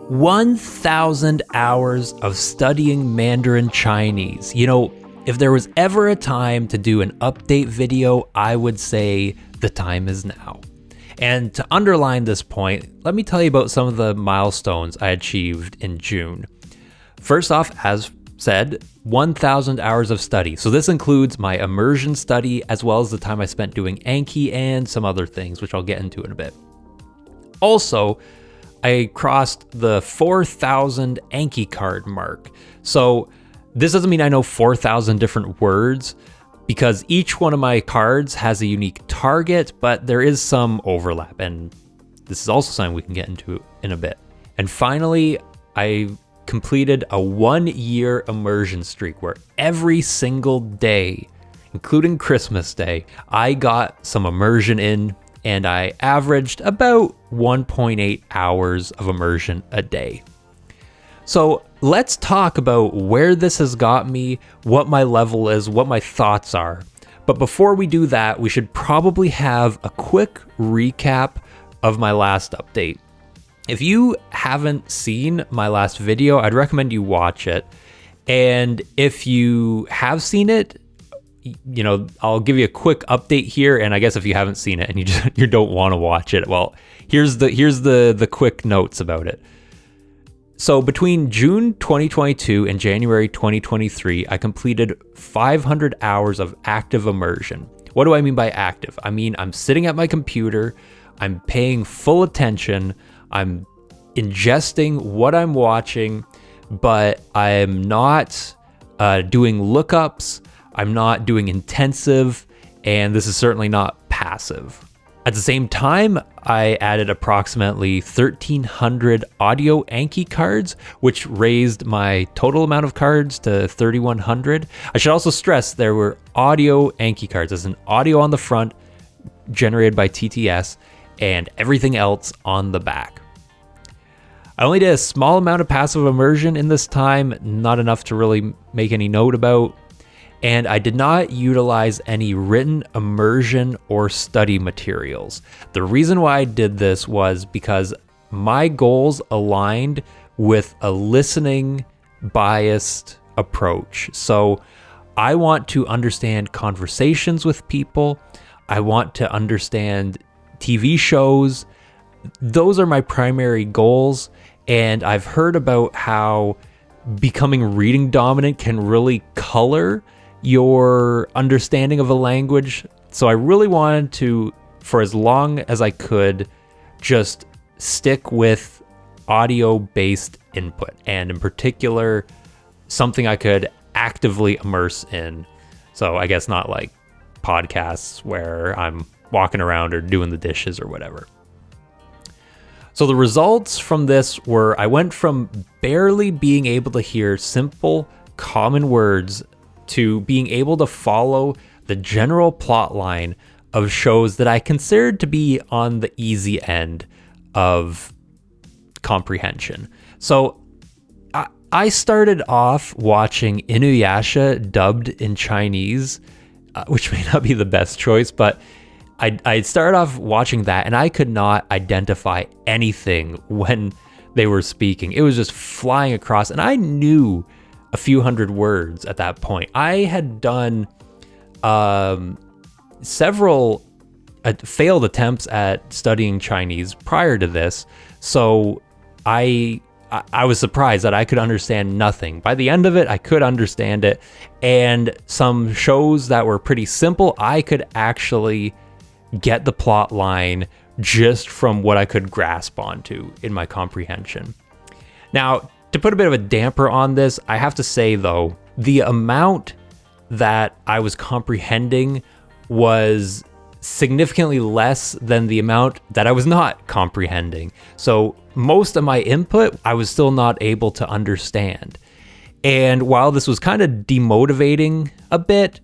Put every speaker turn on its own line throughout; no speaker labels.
1,000 hours of studying Mandarin Chinese. You know, if there was ever a time to do an update video, I would say the time is now. And to underline this point, let me tell you about some of the milestones I achieved in June. First off, as said, 1,000 hours of study. So this includes my immersion study as well as the time I spent doing Anki and some other things, which I'll get into in a bit. Also, I crossed the 4,000 Anki card mark. So this doesn't mean I know 4,000 different words because each one of my cards has a unique target, but there is some overlap. And this is also something we can get into in a bit. And finally, I completed a 1-year immersion streak where every single day, including Christmas Day, I got some immersion in. And I averaged about 1.8 hours of immersion a day. So let's talk about where this has got me, what my level is, what my thoughts are. But before we do that, we should probably have a quick recap of my last update. If you haven't seen my last video, I'd recommend you watch it. And if you have seen it, you know, I'll give you a quick update here, and I guess if you haven't seen it and you don't want to watch it, well, here's the quick notes about it. So between June 2022 and January 2023, I completed 500 hours of active immersion. What do I mean by active? I mean, I'm sitting at my computer, I'm paying full attention, I'm ingesting what I'm watching, but I'm not doing lookups, I'm not doing intensive, and this is certainly not passive. At the same time, I added approximately 1,300 audio Anki cards, which raised my total amount of cards to 3,100. I should also stress there were audio Anki cards, as an audio on the front generated by TTS, and everything else on the back. I only did a small amount of passive immersion in this time, not enough to really make any note about. And I did not utilize any written immersion or study materials. The reason why I did this was because my goals aligned with a listening biased approach. So I want to understand conversations with people. I want to understand TV shows. Those are my primary goals. And I've heard about how becoming reading dominant can really color your understanding of a language. So I really wanted to, for as long as I could, just stick with audio-based input, and in particular, something I could actively immerse in. So I guess not like podcasts where I'm walking around or doing the dishes or whatever. So the results from this were I went from barely being able to hear simple, common words to being able to follow the general plot line of shows that I considered to be on the easy end of comprehension. So I started off watching Inuyasha dubbed in Chinese, which may not be the best choice, but I started off watching that and I could not identify anything when they were speaking. It was just flying across, and I knew a few hundred words at that point. I had done several failed attempts at studying Chinese prior to this, so I was surprised that I could understand nothing. By the end of it, I could understand it, and some shows that were pretty simple, I could actually get the plot line just from what I could grasp onto in my comprehension. Now, to put a bit of a damper on this, I have to say though, the amount that I was comprehending was significantly less than the amount that I was not comprehending. So most of my input, I was still not able to understand. And while this was kind of demotivating a bit,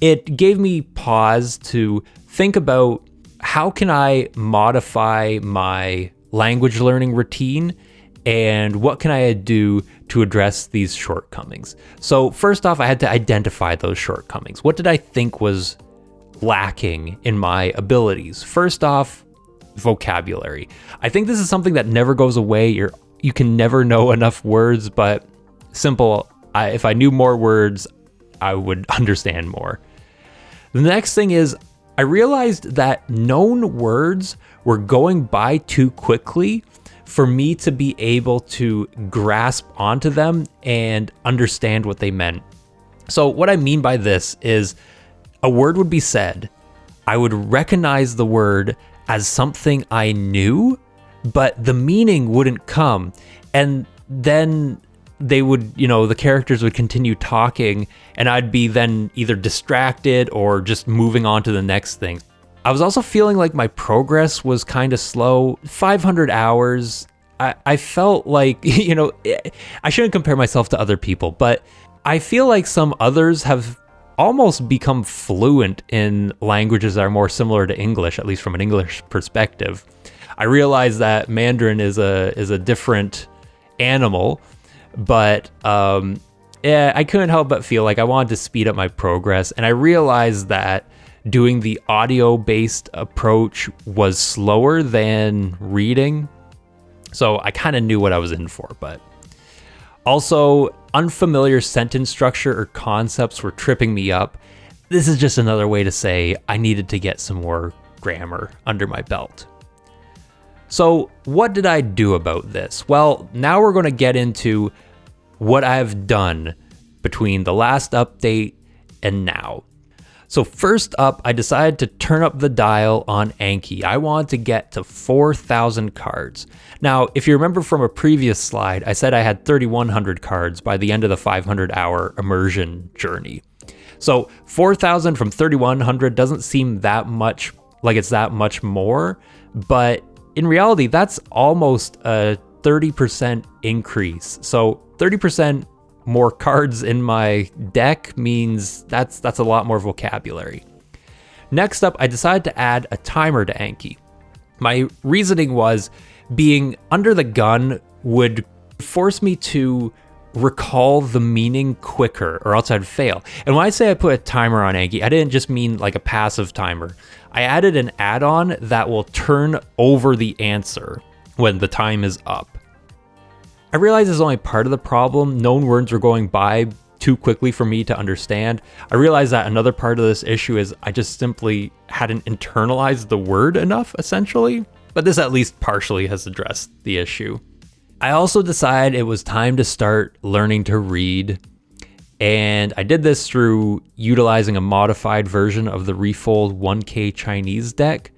it gave me pause to think about how can I modify my language learning routine and what can I do to address these shortcomings. So first off, I had to identify those shortcomings. What did I think was lacking in my abilities? First off, vocabulary. I think this is something that never goes away. You're you can never know enough words, but simple, if I knew more words, I would understand more. The next thing is I realized that known words were going by too quickly for me to be able to grasp onto them and understand what they meant. So what I mean by this is a word would be said, I would recognize the word as something I knew, but the meaning wouldn't come. And then they would, the characters would continue talking and I'd be then either distracted or just moving on to the next thing. I was also feeling like my progress was kind of slow. 500 hours, I felt like, I shouldn't compare myself to other people, but I feel like some others have almost become fluent in languages that are more similar to English, at least from an English perspective. I realize that Mandarin is a different animal, but I couldn't help but feel like I wanted to speed up my progress, and I realized that doing the audio-based approach was slower than reading, so I kind of knew what I was in for. But also, unfamiliar sentence structure or concepts were tripping me up. This is just another way to say I needed to get some more grammar under my belt. So what did I do about this? Well, now we're going to get into what I've done between the last update and now. So first up, I decided to turn up the dial on Anki. I wanted to get to 4,000 cards. Now, if you remember from a previous slide, I said I had 3,100 cards by the end of the 500-hour immersion journey. So 4,000 from 3,100 doesn't seem that much like it's that much more, but in reality, that's almost a 30% increase. So 30% more cards in my deck means that's a lot more vocabulary. Next up, I decided to add a timer to Anki. My reasoning was being under the gun would force me to recall the meaning quicker or else I'd fail. And when I say I put a timer on Anki, I didn't just mean like a passive timer. I added an add-on that will turn over the answer when the time is up. I realize this is only part of the problem. Known words were going by too quickly for me to understand. I realized that another part of this issue is I just simply hadn't internalized the word enough, essentially. But this at least partially has addressed the issue. I also decided it was time to start learning to read. And I did this through utilizing a modified version of the Refold 1K Chinese deck.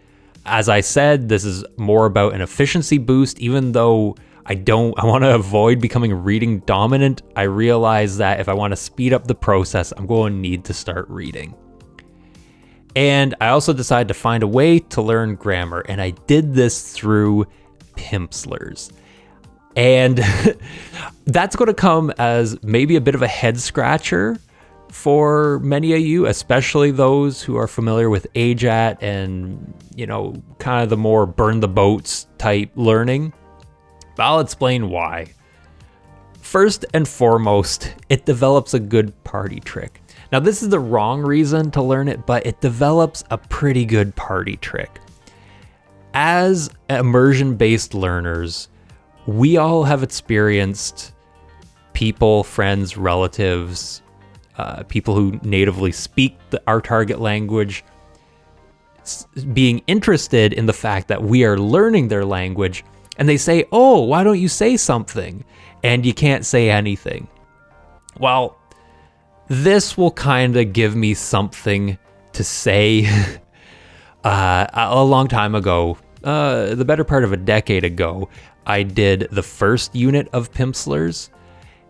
As I said, this is more about an efficiency boost, even though I want to avoid becoming reading dominant. I realize that if I want to speed up the process, I'm going to need to start reading. And I also decided to find a way to learn grammar, and I did this through Pimsleur's. And that's going to come as maybe a bit of a head scratcher for many of you, especially those who are familiar with AJAT and, kind of the more burn the boats type learning. But I'll explain why. First and foremost, it develops a good party trick. Now, this is the wrong reason to learn it, but it develops a pretty good party trick. As immersion-based learners, we all have experienced people, friends, relatives, people who natively speak our target language, being interested in the fact that we are learning their language, and they say, "Oh, why don't you say something?" And you can't say anything. Well, this will kind of give me something to say. A long time ago, the better part of a decade ago, I did the first unit of Pimsleur's,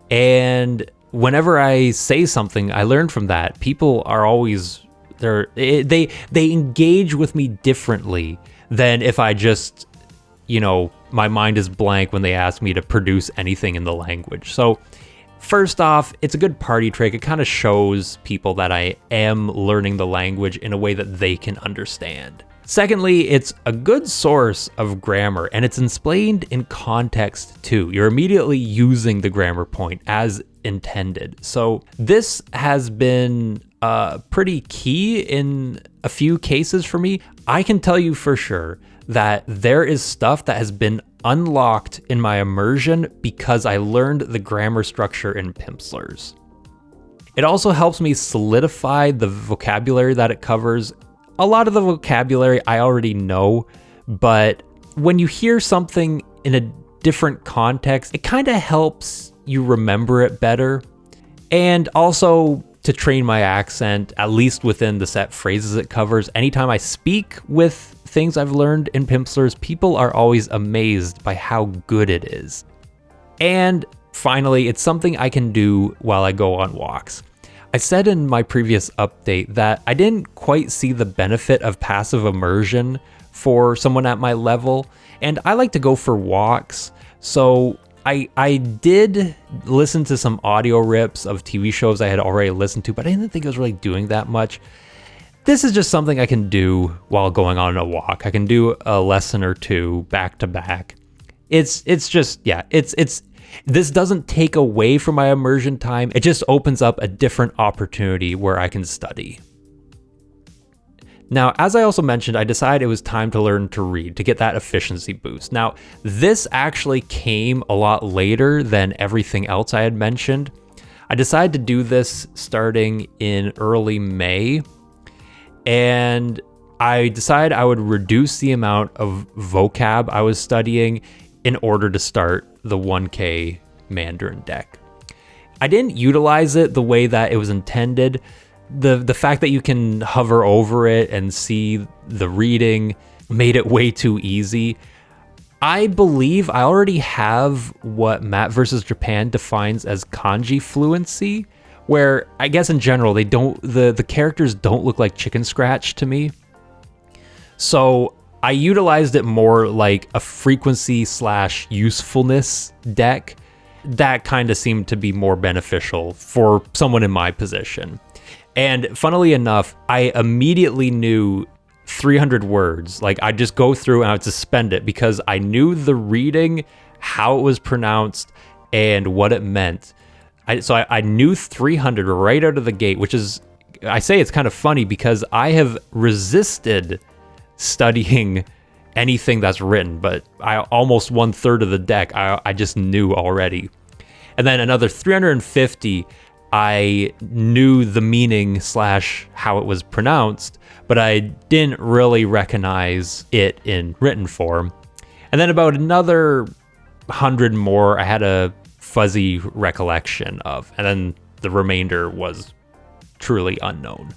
and whenever I say something, I learn from that. People are always they engage with me differently than if I just, my mind is blank when they ask me to produce anything in the language. So first off, it's a good party trick. It kind of shows people that I am learning the language in a way that they can understand. Secondly, it's a good source of grammar, and it's explained in context too. You're immediately using the grammar point as intended. So this has been pretty key in a few cases for me. I can tell you for sure that there is stuff that has been unlocked in my immersion because I learned the grammar structure in Pimsleur's. It also helps me solidify the vocabulary that it covers. A lot of the vocabulary I already know, but when you hear something in a different context, it kind of helps you remember it better. And also to train my accent, at least within the set phrases it covers. Anytime I speak with things I've learned in Pimsleur's, people are always amazed by how good it is. And finally, it's something I can do while I go on walks. I said in my previous update that I didn't quite see the benefit of passive immersion for someone at my level, and I like to go for walks, so I did listen to some audio rips of TV shows I had already listened to, but I didn't think it was really doing that much. This is just something I can do while going on a walk. I can do a lesson or two back to back. It's just, yeah, this doesn't take away from my immersion time. It just opens up a different opportunity where I can study. Now, as I also mentioned, I decided it was time to learn to read to get that efficiency boost. Now, this actually came a lot later than everything else I had mentioned. I decided to do this starting in early May, and I decided I would reduce the amount of vocab I was studying in order to start the 1K Mandarin deck. I didn't utilize it the way that it was intended. The fact that you can hover over it and see the reading made it way too easy. I believe I already have what Matt vs. Japan defines as kanji fluency, where I guess in general the characters don't look like chicken scratch to me. So I utilized it more like a frequency / usefulness deck. That kind of seemed to be more beneficial for someone in my position. And funnily enough, I immediately knew 300 words. Like, I'd just go through and I would suspend it because I knew the reading, how it was pronounced, and what it meant. So I knew 300 right out of the gate, which is, I say it's kind of funny because I have resisted studying anything that's written, but almost 1/3 of the deck I just knew already. And then another 350 I knew the meaning / how it was pronounced, but I didn't really recognize it in written form. And then about another 100 more I had a fuzzy recollection of, and then the remainder was truly unknown.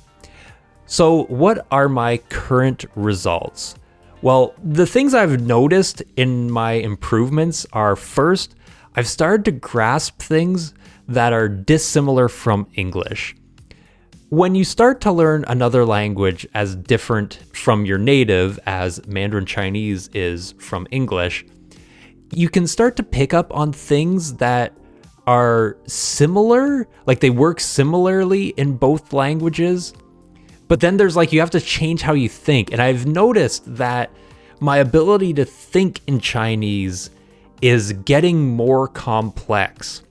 So what are my current results? Well, the things I've noticed in my improvements are, first, I've started to grasp things that are dissimilar from English. When you start to learn another language as different from your native as Mandarin Chinese is from English, you can start to pick up on things that are similar, like they work similarly in both languages. But then there's you have to change how you think. And I've noticed that my ability to think in Chinese is getting more complex.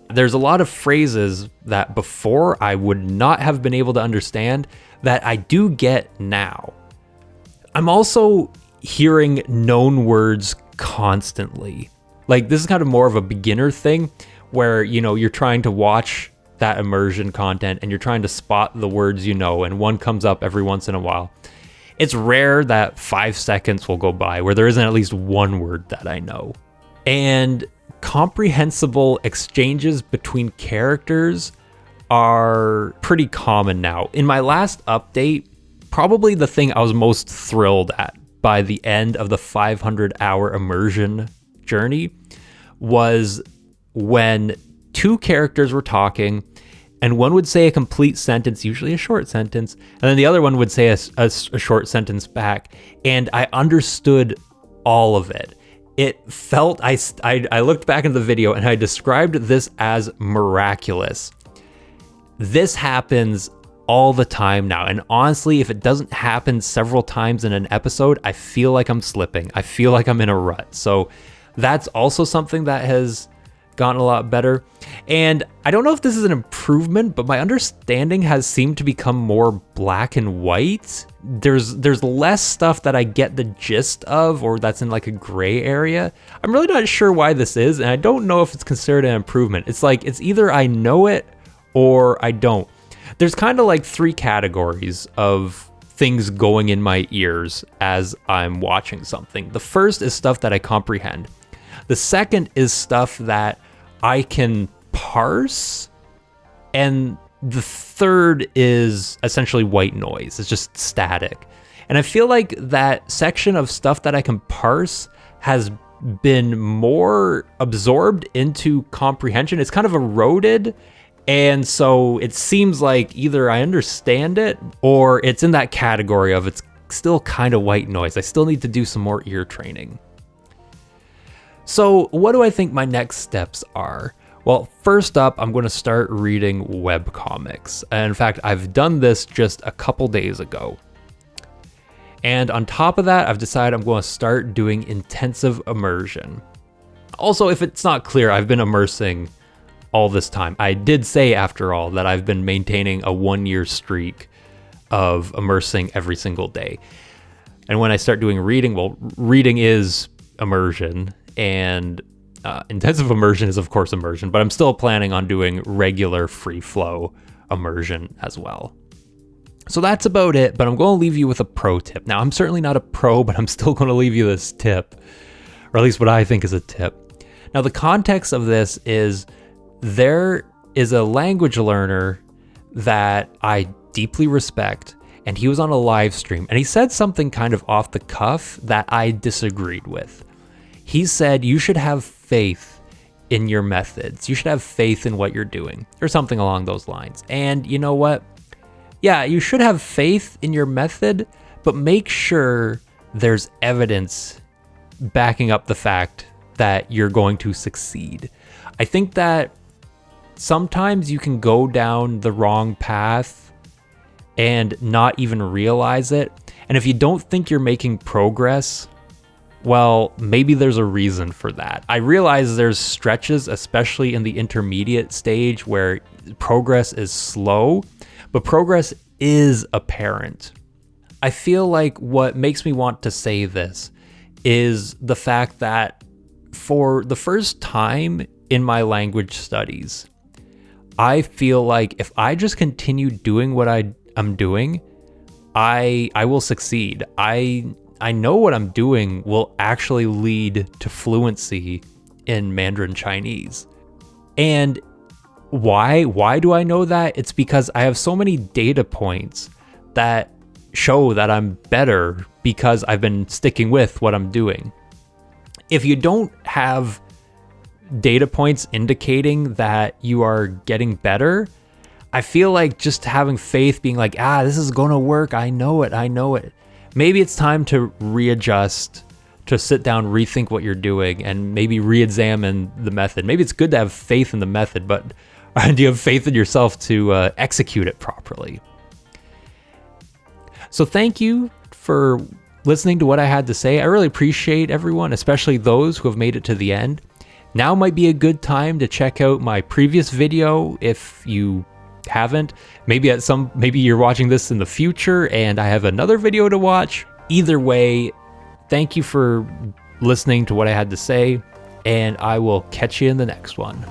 There's a lot of phrases that before I would not have been able to understand that I do get now. I'm also hearing known words constantly. This is kind of more of a beginner thing where, you're trying to watch that immersion content and you're trying to spot the words and one comes up every once in a while. It's rare that 5 seconds will go by where there isn't at least one word that I know. And comprehensible exchanges between characters are pretty common now. In my last update, probably the thing I was most thrilled at by the end of the 500-hour immersion journey was when two characters were talking and one would say a complete sentence, usually a short sentence, and then the other one would say a short sentence back, and I understood all of it. It felt, I looked back into the video and I described this as miraculous. This happens all the time now. And honestly, if it doesn't happen several times in an episode, I feel like I'm slipping. I feel like I'm in a rut. So that's also something that has gotten a lot better. And I don't know if this is an improvement, but my understanding has seemed to become more black and white. There's less stuff that I get the gist of, or that's in like a gray area. I'm really not sure why this is, and I don't know if it's considered an improvement. It's like, it's either I know it or I don't. There's kind of like 3 categories of things going in my ears as I'm watching something. The first is stuff that I comprehend. The second is stuff that I can parse. And the third is essentially white noise. It's just static. And I feel like that section of stuff that I can parse has been more absorbed into comprehension. It's kind of eroded. And so it seems like either I understand it or it's in that category of it's still kind of white noise. I still need to do some more ear training. So what do I think my next steps are? Well, first up, I'm going to start reading webcomics. And in fact, I've done this just a couple days ago. And on top of that, I've decided I'm going to start doing intensive immersion. Also, if it's not clear, I've been immersing all this time. I did say, after all, that I've been maintaining a 1-year streak of immersing every single day. And when I start doing reading, well, reading is immersion, and intensive immersion is, of course, immersion, but I'm still planning on doing regular free flow immersion as well. So that's about it, but I'm going to leave you with a pro tip. Now, I'm certainly not a pro, but I'm still going to leave you this tip, or at least what I think is a tip. Now, the context of this is there is a language learner that I deeply respect, and he was on a live stream, and he said something kind of off the cuff that I disagreed with. He said, you should have faith in your methods. You should have faith in what you're doing, or something along those lines. And you know what? Yeah, you should have faith in your method, but make sure there's evidence backing up the fact that you're going to succeed. I think that sometimes you can go down the wrong path and not even realize it. And if you don't think you're making progress, well, maybe there's a reason for that. I realize there's stretches, especially in the intermediate stage, where progress is slow, but progress is apparent. I feel like what makes me want to say this is the fact that for the first time in my language studies, I feel like if I just continue doing what I'm doing, I will succeed. I know what I'm doing will actually lead to fluency in Mandarin Chinese. And why do I know that? It's because I have so many data points that show that I'm better because I've been sticking with what I'm doing. If you don't have data points indicating that you are getting better, I feel like just having faith, being like, this is gonna work, I know it. Maybe it's time to readjust, to sit down, rethink what you're doing, and maybe re-examine the method. Maybe it's good to have faith in the method, but do you have faith in yourself to execute it properly? So thank you for listening to what I had to say. I really appreciate everyone, especially those who have made it to the end. Now might be a good time to check out my previous video if you haven't. Maybe you're watching this in the future and I have another video to watch. Either way, thank you for listening to what I had to say, and I will catch you in the next one.